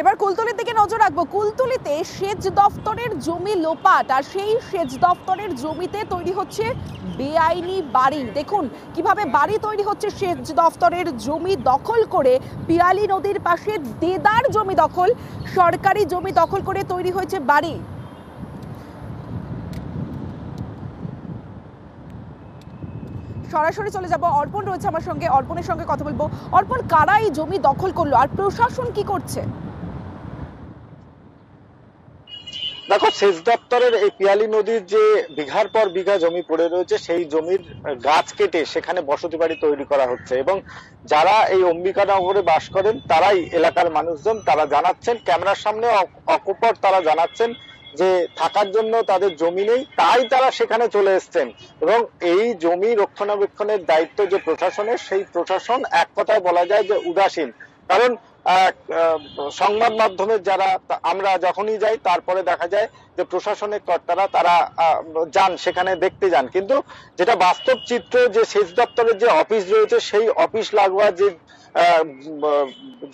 এবার কুলতলির দিকে নজর রাখবো। কুলতলিতে সেচ দফতরের জমি লোপাট, আর সেই সেচ দফতরের জমিতে তৈরি হচ্ছে বেআইনি বাড়ি। দেখুন কিভাবে বাড়ি তৈরি হচ্ছে সেচ দফতরের জমি দখল করে। পিয়ালি নদীর পাশে দেদার জমি দখল, সরকারি জমি দখল করে তৈরি হয়েছে বাড়ি। সরাসরি চলে যাব, অর্পণ রয়েছে আমার সঙ্গে, অর্পণের সঙ্গে কথা বলবো। অর্পণ, কারা এই জমি দখল করলো আর প্রশাসন কি করছে? দেখো, সেচ দপ্তরের এই পিয়ালি নদীর যে বিঘার পর বিঘা জমি পড়ে রয়েছে, সেই জমির গাছ কেটে সেখানে বসতি বাড়ি তৈরি করা হচ্ছে। এবং যারা এই অম্বিকানগরে বাস করেন তারাই এলাকার মানুষজন, তারা জানাচ্ছেন ক্যামেরার সামনে অকপট, তারা জানাচ্ছেন যে থাকার জন্য তাদের জমি নেই, তাই তারা সেখানে চলে এসছেন। এবং এই জমি রক্ষণাবেক্ষণের দায়িত্ব যে প্রশাসনের, সেই প্রশাসন এক কথায় বলা যায় যে উদাসীন। কারণ সংবাদ মাধ্যমের যারা, আমরা যখনই যাই তারপরে দেখা যায় যে প্রশাসনিক কর্তারা তারা যান, সেখানে দেখতে যান, কিন্তু যেটা বাস্তব চিত্র যে সেচ দপ্তরের যে অফিস রয়েছে, সেই অফিস লাগোয়া যে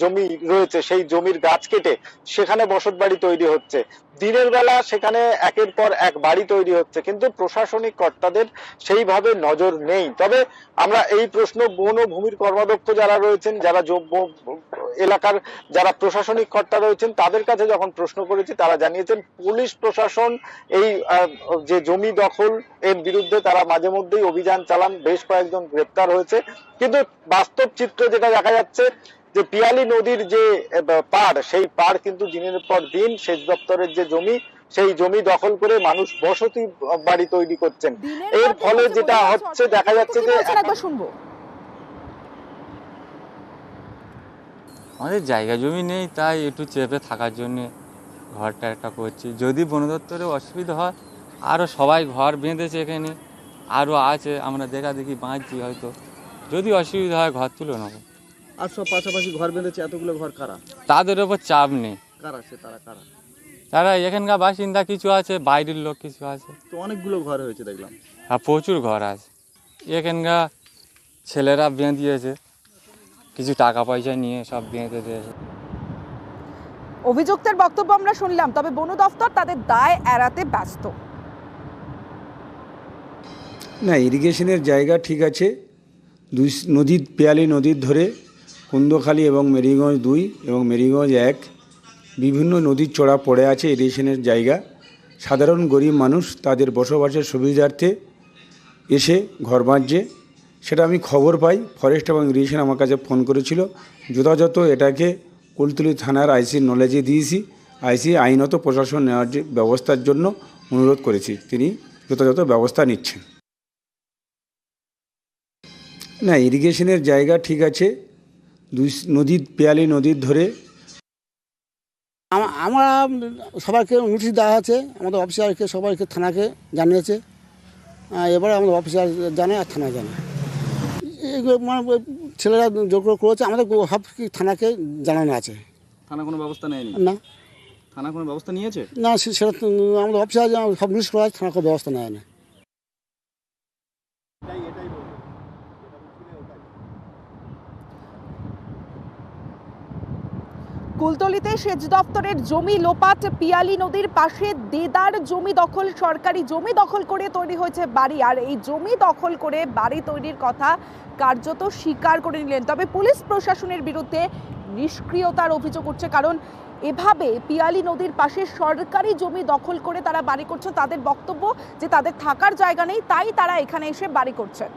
জমি রয়েছে, সেই জমির গাছ কেটে সেখানে বসত বাড়ি তৈরি হচ্ছে। দিনের বেলা সেখানে একের পর এক বাড়ি তৈরি হচ্ছে, কিন্তু প্রশাসনিক কর্তাদের সেইভাবে নজর নেই। তবে আমরা এই প্রশ্ন বন ও ভূমির কর্মাধ্যক্ষ যারা রয়েছেন, যারা এলাকার যারা প্রশাসনিক কর্তা রয়েছেন, তাদের কাছে যখন প্রশ্ন করেছি, তারা জানিয়েছেন পুলিশ প্রশাসন এই যে জমি দখল এর বিরুদ্ধে তারা মাঝে মধ্যেই অভিযান চালান, বেশ কয়েকজন গ্রেপ্তার হয়েছে। কিন্তু বাস্তব চিত্র যেটা দেখা যাচ্ছে যে পিয়ালি নদীর যে পাড়, সেই পাড় কিন্তু দিনের পর দিন সেচ দপ্তরের যে জমি, সেই জমি দখল করে মানুষ বসতি বাড়ি তৈরি করছেন। এর ফলে যেটা হচ্ছে, দেখা যাচ্ছে যে শুনবো, আমাদের জায়গা জমি নেই, তাই একটু চেপে থাকার জন্য ঘরটা একটা করছি। যদি বন দপ্তরে অসুবিধা হয়, আরও সবাই ঘর বেঁধেছে এখানে, আরও আছে, আমরা দেখা দেখি বাঁচছি। হয়তো যদি অসুবিধা হয় ঘর তুলে নেবো। আর সব পাশাপাশি ঘর বেঁধেছে, এতগুলো ঘর কারা? তাদের ওপর চাপ নেই। কারা সে? তারা কারা? তারা এখানকার বাসিন্দা কিছু আছে, বাইরের লোক কিছু আছে। তো অনেকগুলো ঘর হয়েছে দেখলাম। আর প্রচুর ঘর আছে। এখানকার ছেলেরা বেঁধিয়েছে, কিছু টাকা পয়সা নিয়ে সব বেঁধে দিয়েছে। অভিযুক্তের বক্তব্য আমরা শুনলাম, তবে বন দফতর তাদের দায় এড়াতে ব্যস্ত। না, ইরিগেশনের জায়গা ঠিক আছে। নদীর পিয়ালি নদীর ধরে কুন্দখালী এবং মেরিগঞ্জ 2 এবং মেরিগঞ্জ 1 বিভিন্ন নদীর চড়া পড়ে আছে ইরিগেশনের জায়গা। সাধারণ গরিব মানুষ তাদের বসবাসের সুবিধার্থে এসে ঘর বাঁধছে। সেটা আমি খবর পাই, ফরেস্ট এবং ইরিগেশন আমার কাছে ফোন করেছিল। যথাযথ এটাকে কুলতলি থানার আইসির নলেজে দিয়েছি। আইসি আইনত প্রশাসন নেওয়ার ব্যবস্থার জন্য অনুরোধ করেছি, তিনি যথাযথ ব্যবস্থা নিচ্ছেন। না, ইরিগেশনের জায়গা ঠিক আছে। নদীর পিয়ালি নদীর ধরে আমরা সবাইকে নোটিশ দেওয়া আছে, আমাদের অফিসারকে সবাইকে থানাকে জানিয়েছে। এবারে আমাদের অফিসার জানে আর থানা জানে। এইগুলো মানে ছেলেরা জোর করেছে, আমাদের সব থানাকে জানানো আছে। থানা কোনো ব্যবস্থা নেয়নি? না। থানা কোনো ব্যবস্থা নিয়েছে না, সেটা আমাদের অফিসার সব নোটিশ করা আছে, থানা কোনো ব্যবস্থা নেয় না। কুলতলিতে সেচ দপ্তরের জমি লোপাট, পিয়ালি নদীর পাশে দেদার জমি দখল, সরকারি জমি দখল করে তৈরি হয়েছে বাড়ি। আর এই জমি দখল করে বাড়ি তৈরির কথা কার্যত স্বীকার করে নিলেন। তবে পুলিশ প্রশাসনের বিরুদ্ধে নিষ্ক্রিয়তার অভিযোগ উঠছে, কারণ এভাবে পিয়ালি নদীর পাশে সরকারি জমি দখল করে তারা বাড়ি করছে। তাদের বক্তব্য যে তাদের থাকার জায়গা নেই, তাই তারা এখানে এসে বাড়ি করছেন।